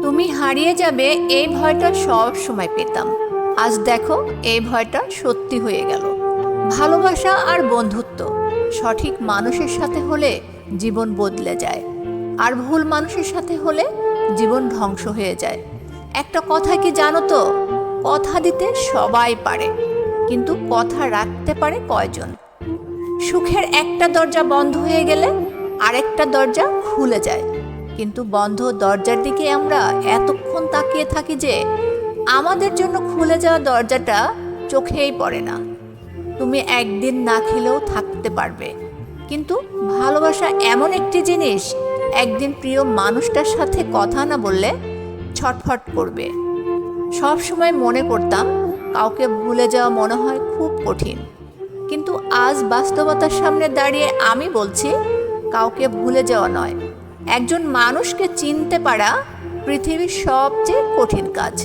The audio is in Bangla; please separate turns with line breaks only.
তুমি হারিয়ে যাবে এই ভয়টা সব সময় পেতাম। আজ দেখো এই ভয়টা সত্যি হয়ে গেল। ভালোবাসা আর বন্ধুত্ব সঠিক মানুষের সাথে হলে জীবন বদলে যায়, আর ভুল মানুষের সাথে হলে জীবন ধ্বংস হয়ে যায়। একটা কথা কি জানো তো, কথা দিতে সবাই পারে, কিন্তু কথা রাখতে পারে কয়জন? সুখের একটা দরজা বন্ধ হয়ে গেলে আরেকটা দরজা খুলে যায়, কিন্তু বন্ধ দরজার দিকে আমরা এতক্ষণ তাকিয়ে থাকি যে আমাদের জন্য খুলে যাওয়া দরজাটা চোখেই পড়ে না। তুমি একদিন না খেলেও থাকতে পারবে, কিন্তু ভালোবাসা এমন একটি জিনিস, একদিন প্রিয় মানুষটার সাথে কথা না বললে ছটফট করবে। সব সময় মনে করতাম কাউকে ভুলে যাওয়া মনে হয় খুব কঠিন, কিন্তু আজ বাস্তবতার সামনে দাঁড়িয়ে আমি বলছি, কাউকে ভুলে যাওয়া নয়, একজন মানুষকে চিনতে পারা পৃথিবীর সবচেয়ে কঠিন কাজ।